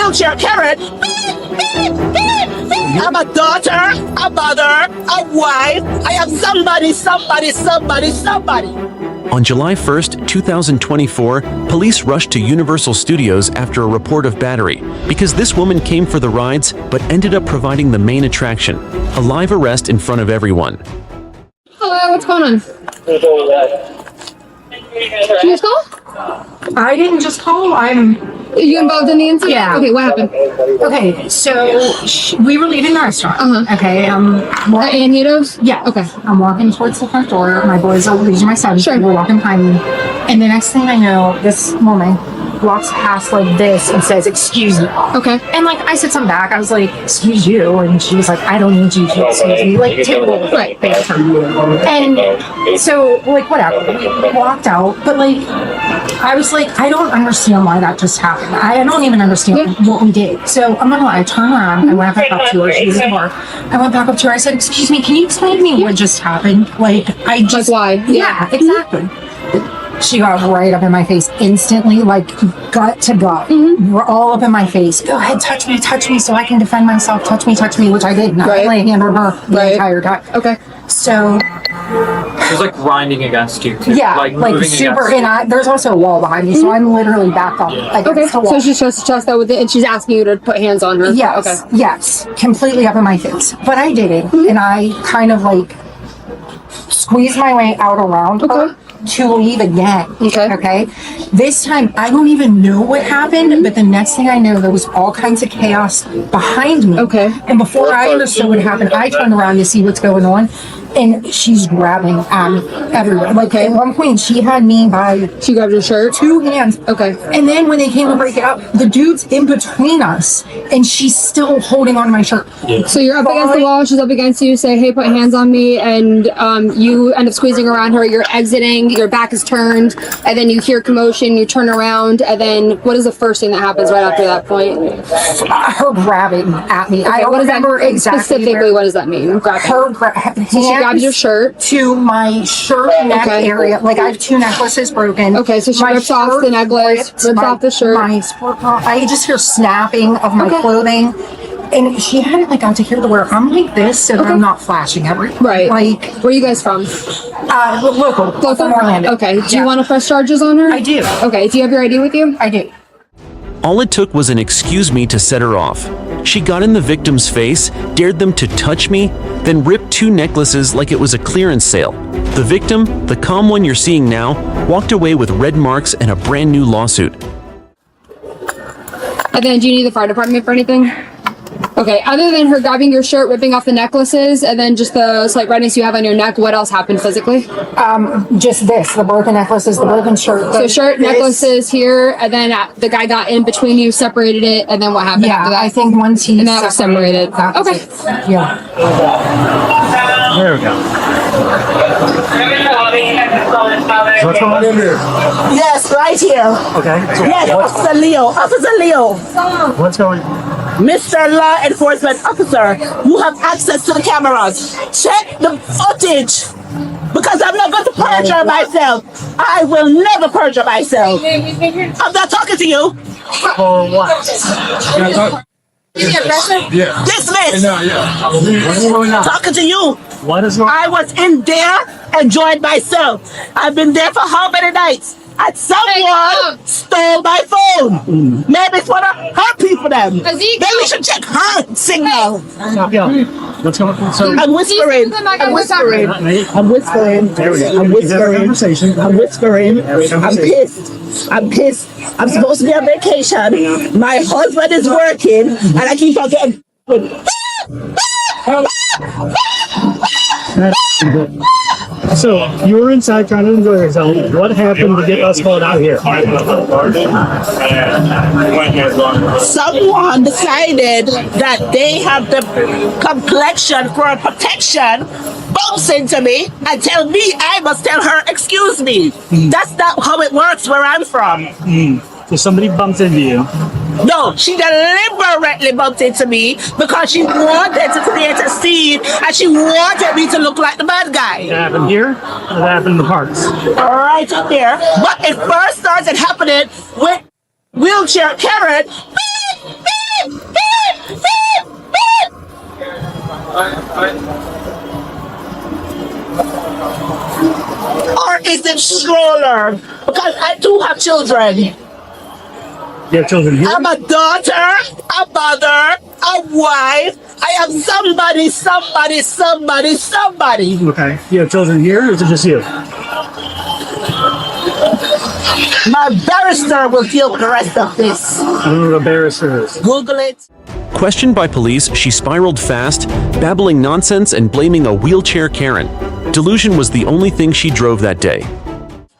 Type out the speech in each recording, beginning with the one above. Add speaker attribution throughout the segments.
Speaker 1: wheelchair carrot. I'm a daughter, a mother, a wife. I am somebody.
Speaker 2: On July 1st, 2024, police rushed to Universal Studios after a report of battery because this woman came for the rides but ended up providing the main attraction, a live arrest in front of everyone.
Speaker 3: Hello, what's going on? Did you just call?
Speaker 4: I didn't just call.
Speaker 3: Are you involved in the incident?
Speaker 4: Yeah.
Speaker 3: Okay, what happened?
Speaker 4: Okay, so we were leaving the restaurant. Okay,
Speaker 3: Anito's?
Speaker 4: yeah.
Speaker 3: Okay.
Speaker 4: I'm walking towards the front door. My boys are these are my sons.
Speaker 3: Sure.
Speaker 4: We're walking behind me, and the next thing I know, this woman walks past like this and says, "Excuse me."
Speaker 3: Okay.
Speaker 4: And like I said something back. I was like, "Excuse you," and she was like, "I don't need you to excuse me." Like typical
Speaker 3: Right.
Speaker 4: banter. And so like whatever. We walked out, but like I was like, I don't understand why that just happened. I don't even understand what we did. So I'm not gonna lie. I turned around. I went back up to her. She was in the bar. I went back up to her. I said, "Excuse me, can you explain to me what just happened?" Like I just
Speaker 3: Like why?
Speaker 4: Yeah, exactly. She got right up in my face instantly, like gut to gut. We're all up in my face. Go ahead, touch me, so I can defend myself. Touch me, which I did. Not
Speaker 3: Right.
Speaker 4: laying under her the entire time.
Speaker 3: Okay.
Speaker 4: So
Speaker 5: It was like grinding against you too.
Speaker 4: yeah,
Speaker 5: like
Speaker 4: like
Speaker 5: moving
Speaker 4: super.
Speaker 5: against
Speaker 4: And there's also a wall behind me, so I'm literally back up against
Speaker 3: Okay.
Speaker 4: the wall.
Speaker 3: So she's supposed to trust that with it, and she's asking you to put hands on her.
Speaker 4: Yes,
Speaker 3: Okay.
Speaker 4: yes, completely up in my face. But I did it, and I kind of like squeezed my way out around her to leave again.
Speaker 3: Okay.
Speaker 4: This time, I don't even know what happened, but the next thing I know, there was all kinds of chaos behind me.
Speaker 3: Okay.
Speaker 4: And before I understood what happened, I turned around to see what's going on, and she's grabbing everywhere. Like at one point, she had me by
Speaker 3: She grabbed your shirt?
Speaker 4: 2 hands.
Speaker 3: Okay.
Speaker 4: And then when they came to break it up, the dude's in between us, and she's still holding on my shirt.
Speaker 3: So you're up against the wall, she's up against you, say, hey, put hands on me, and you end up squeezing around her, you're exiting, your back is turned, and then you hear commotion, you turn around, and then what is the first thing that happens right after that point?
Speaker 4: Her grabbing at me. I don't
Speaker 3: What does that
Speaker 4: remember exactly.
Speaker 3: specifically, what does that mean? Grabbing.
Speaker 4: Her
Speaker 3: So she grabs your shirt.
Speaker 4: to my shirt neck area. Like I have 2 necklaces broken.
Speaker 3: Okay, so she
Speaker 4: My
Speaker 3: rips off
Speaker 4: shirt
Speaker 3: the necklace, rips
Speaker 4: my-
Speaker 3: off the shirt.
Speaker 4: My sport bra. I just hear snapping of my clothing. And she hadn't like got to here to where I'm like this, so that I'm not flashing everywhere.
Speaker 3: Right.
Speaker 4: Like
Speaker 3: Where are you guys from?
Speaker 4: local from Orlando.
Speaker 3: Okay. Do you want to press charges on her?
Speaker 4: I do.
Speaker 3: Okay. Do you have your ID with you?
Speaker 4: I do.
Speaker 2: All it took was an excuse me to set her off. She got in the victim's face, dared them to touch me, then ripped 2 necklaces like it was a clearance sale. The victim, the calm one you're seeing now, walked away with red marks and a brand new lawsuit.
Speaker 3: And then do you need the fire department for anything? Okay, other than her grabbing your shirt, ripping off the necklaces, and then just the slight redness you have on your neck, what else happened physically?
Speaker 4: Just this, the broken necklaces, the broken shirt.
Speaker 3: So shirt, necklaces here, and then the guy got in between you, separated it, and then what happened after that?
Speaker 4: I think once he
Speaker 3: And that was separated.
Speaker 4: that was
Speaker 3: Okay.
Speaker 4: it. Yeah.
Speaker 5: There we go.
Speaker 6: What's going on here?
Speaker 1: Yes, right here.
Speaker 6: Okay. So
Speaker 1: Yes, Officer Leo.
Speaker 6: what's going
Speaker 1: Mr. Law Enforcement Officer, you have access to the cameras. Check the footage. Because I'm not going to perjure myself. I will never perjure myself. I'm not talking to you.
Speaker 6: for what? Yeah.
Speaker 1: Dismiss.
Speaker 6: No, yeah. What's going on?
Speaker 1: Talking to you.
Speaker 6: What is going on?
Speaker 1: I was in there, enjoyed myself. I've been there for how many nights? And someone stole my phone. Maybe it's one of her people then. Maybe we should check her signal.
Speaker 6: Yeah. What's going on? So,
Speaker 1: I'm whispering. I'm whispering. I'm whispering.
Speaker 6: there we go.
Speaker 1: I'm whispering.
Speaker 6: Conversation.
Speaker 1: I'm whispering. I'm pissed. I'm pissed. I'm supposed to be on vacation. My husband is working, and I keep on getting.
Speaker 6: So, you were inside trying to enjoy yourself. What happened to get us called out here?
Speaker 1: Someone decided that they have the complexion for protection, bumps into me and tell me I must tell her, excuse me. That's not how it works where I'm from.
Speaker 6: So somebody bumped into you.
Speaker 1: No, she deliberately bumped into me because she wanted to create a scene and she wanted me to look like the bad guy.
Speaker 6: That happened here? Or that happened in the parks?
Speaker 1: Right up there. But it first started happening with wheelchair carrot. Or is it stroller? Because I do have children.
Speaker 6: You have children here?
Speaker 1: I'm a daughter, a mother, a wife. I am somebody.
Speaker 6: Okay. You have children here, or is it just you?
Speaker 1: My barrister will deal with the rest of this.
Speaker 6: I don't know what a barrister is.
Speaker 1: Google it.
Speaker 2: Questioned by police, she spiraled fast, babbling nonsense and blaming a wheelchair Karen. Delusion was the only thing she drove that day.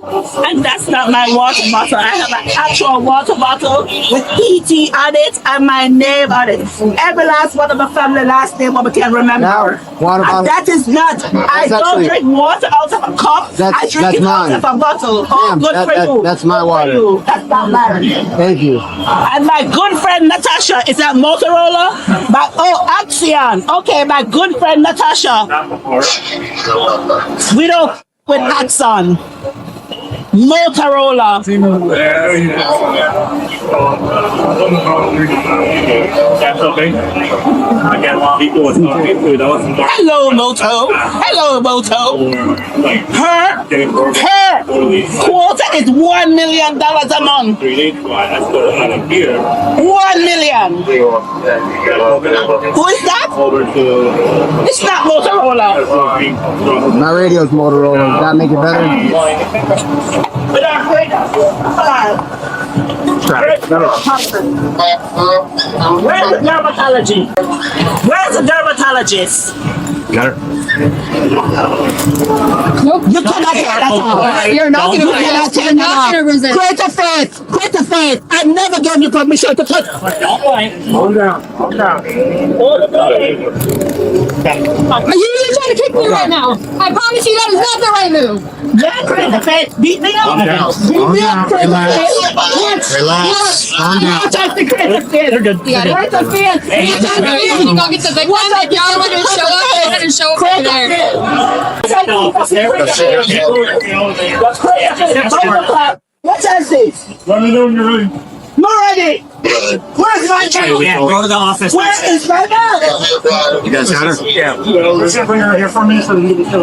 Speaker 1: And that's not my water bottle. I have an actual water bottle with PT on it and my name on it. Every last one of my family last name I can remember.
Speaker 7: Now, water bottle.
Speaker 1: And that is not. I don't
Speaker 7: actually-
Speaker 1: drink water out of a cup. I drink it out
Speaker 7: mine.
Speaker 1: of a bottle. Oh,
Speaker 7: Ma'am,
Speaker 1: good for you.
Speaker 7: that's my
Speaker 1: Good for
Speaker 7: water.
Speaker 1: you. That's not mine.
Speaker 7: Thank you.
Speaker 1: And my good friend Natasha is at Motorola. Axion. Okay, my good friend Natasha. We don't with Axon. Motorola. Hello, Moto. Her quota is $1 million a month. 1 million. Who is that? It's not Motorola.
Speaker 7: My radio's Motorola. Does that make it better?
Speaker 1: But I'm great. Where's the dermatology? Where's the dermatologist?
Speaker 6: Got her.
Speaker 3: Nope.
Speaker 1: You cannot get that off.
Speaker 3: You're not
Speaker 1: You
Speaker 3: gonna
Speaker 1: cannot
Speaker 3: resist.
Speaker 1: take
Speaker 3: You're
Speaker 1: that
Speaker 3: not
Speaker 1: off.
Speaker 3: gonna resist.
Speaker 1: Greater faith. I never gave you permission to touch.
Speaker 6: Calm down.
Speaker 3: Are you really trying to kick me right now? I promise you that is not the right move.
Speaker 1: Yeah, greater faith. Beat me up. Beat me up, greater faith.
Speaker 7: Relax. Calm down.
Speaker 1: Touch the greater faith.
Speaker 6: They're good.
Speaker 3: You got it.
Speaker 1: Greater faith.
Speaker 3: You go get the victim. If y'all want to show up, go ahead and show up over there.
Speaker 1: What is this?
Speaker 6: Let me know when you're ready.
Speaker 1: I'm ready. Where's my bag?
Speaker 5: Go to the office.
Speaker 1: Where is my bag?
Speaker 7: You guys got her?
Speaker 5: Yeah.
Speaker 6: Let's bring her here for a minute so we can get the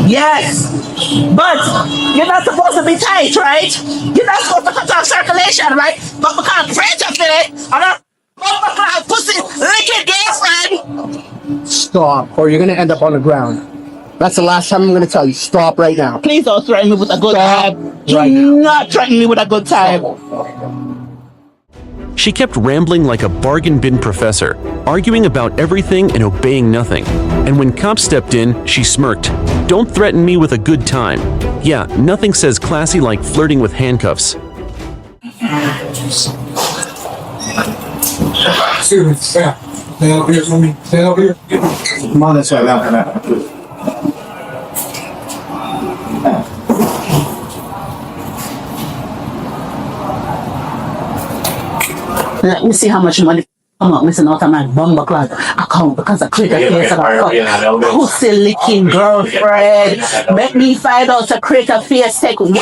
Speaker 1: Yes, but you're not supposed to be tight, right? You're not supposed to cut off circulation, right? But because French of it, I'm a bumper pussy licking girlfriend.
Speaker 7: Stop, or you're gonna end up on the ground. That's the last time I'm gonna tell you. Stop right now.
Speaker 1: Please don't threaten me with a good time. Do
Speaker 7: right
Speaker 1: not threaten me with a good time.
Speaker 2: She kept rambling like a bargain bin professor, arguing about everything and obeying nothing. And when cops stepped in, she smirked. Don't threaten me with a good time. Yeah, nothing says classy like flirting with handcuffs.
Speaker 8: Stand up here for me. Stand up here.
Speaker 7: Come on this way. Now.
Speaker 1: Let me see how much money I'm not missing out on my bumper class account because I created a face of a pussy licking girlfriend. Make me find out to create a face, take 1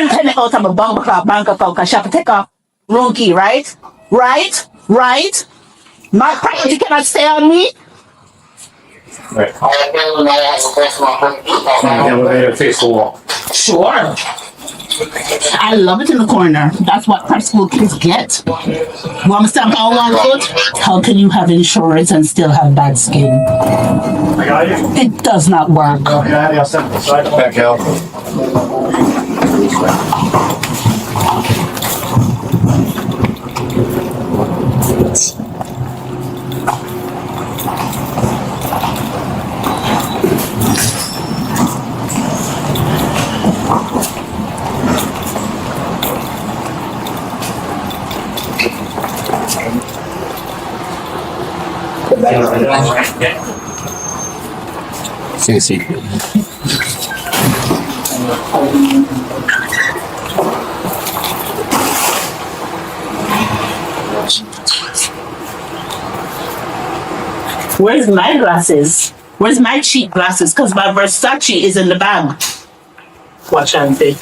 Speaker 1: penny out of my bumper class bank account because she have to take a room key, right? Right? My property cannot stay on me.
Speaker 8: Right. Elevator face the wall.
Speaker 1: Sure. I love it in the corner. That's what prep school kids get. Want me to stamp on one foot? How can you have insurance and still have bad skin? It does not work.
Speaker 8: Back out.
Speaker 7: Take a seat.
Speaker 1: Where's my glasses? Where's my cheap glasses? Because my Versace is in the bag. Watch and see.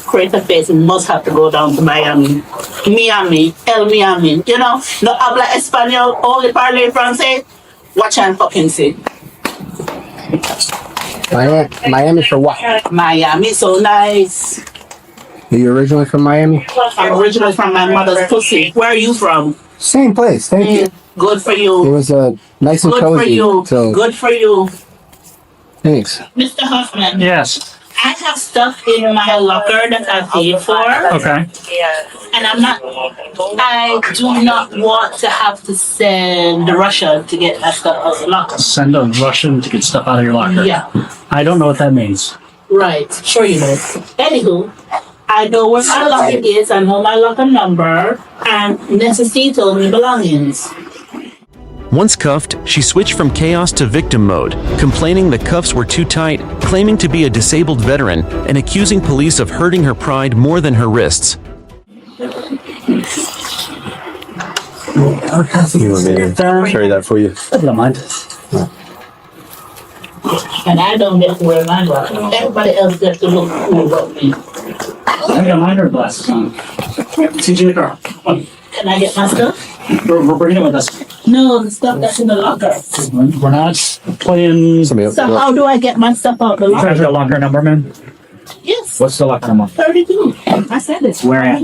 Speaker 1: Create a face must have to go down to Miami. El Miami. You know, no habla español, only parle francais. Watch and fucking see.
Speaker 7: Miami for what?
Speaker 1: Miami, so nice.
Speaker 7: Are you originally from Miami?
Speaker 1: I'm originally from my mother's pussy. Where are you from?
Speaker 7: Same place. Thank you.
Speaker 1: Good for
Speaker 7: It
Speaker 1: you.
Speaker 7: was nice and
Speaker 1: Good for
Speaker 7: cozy.
Speaker 1: you.
Speaker 7: So
Speaker 1: Good for you.
Speaker 7: thanks.
Speaker 1: Mr. Huffman,
Speaker 5: Yes.
Speaker 1: I have stuff in my locker that I paid for.
Speaker 5: Okay.
Speaker 1: And I do not want to have to send Russia to get that stuff out of the locker.
Speaker 5: Send a Russian to get stuff out of your locker.
Speaker 1: Yeah,
Speaker 5: I don't know what that means.
Speaker 1: right. Sure you know. Anywho, I know where my locker is, I know my locker number, and necesito mi belongings.
Speaker 2: Once cuffed, she switched from chaos to victim mode, complaining the cuffs were too tight, claiming to be a disabled veteran, and accusing police of hurting her pride more than her wrists.
Speaker 7: You want me to carry that for you?
Speaker 5: I don't mind.
Speaker 1: And I don't get to wear my locker. Everybody else gets to look cool about me.
Speaker 5: I got my glasses on. TJ the car. Come on.
Speaker 1: Can I get my stuff?
Speaker 5: We're bringing it with us.
Speaker 1: No, the stuff that's in the locker.
Speaker 5: We're not playing.
Speaker 7: Somebody else.
Speaker 1: So how do I get my stuff out the locker?
Speaker 5: What's the locker number, man?
Speaker 1: Yes.
Speaker 5: What's the locker number?
Speaker 1: 32. I said it.
Speaker 5: Where at?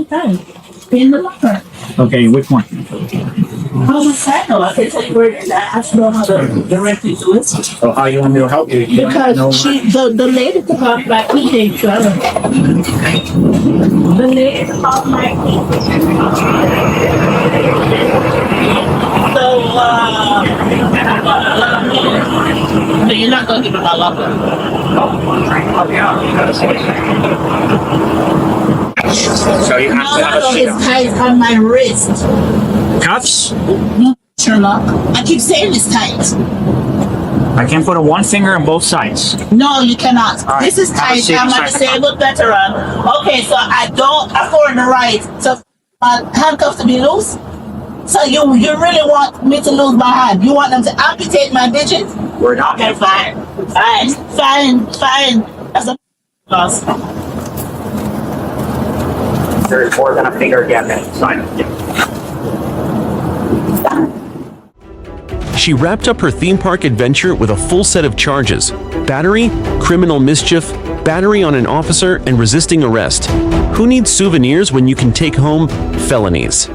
Speaker 1: In the locker.
Speaker 5: Okay, which one?
Speaker 1: How much I know? I can tell you where it is. I have to know how to direct you to it.
Speaker 5: So how you want me to help you?
Speaker 1: Because the lady took off my keychain, Trevor. The lady took off my keychain. So, so you're not going to give me my locker?
Speaker 5: So you have to have a sheet
Speaker 1: It's tight on my wrist.
Speaker 5: cuffs.
Speaker 1: No, Sherlock. I keep saying it's tight.
Speaker 5: I can put one finger on both sides.
Speaker 1: No, you cannot.
Speaker 5: All right.
Speaker 1: This is
Speaker 5: Have a
Speaker 1: tight.
Speaker 5: seat
Speaker 1: I'm a
Speaker 5: beside the
Speaker 1: disabled veteran. Okay, so I don't afford the right to handcuffs to be loose. So you really want me to lose my hand? You want them to amputate my digits?
Speaker 5: We're not.
Speaker 1: Okay, fine. That's a loss.
Speaker 5: There's more than a finger gap inside.
Speaker 2: She wrapped up her theme park adventure with a full set of charges: battery, criminal mischief, battery on an officer, and resisting arrest. Who needs souvenirs when you can take home felonies?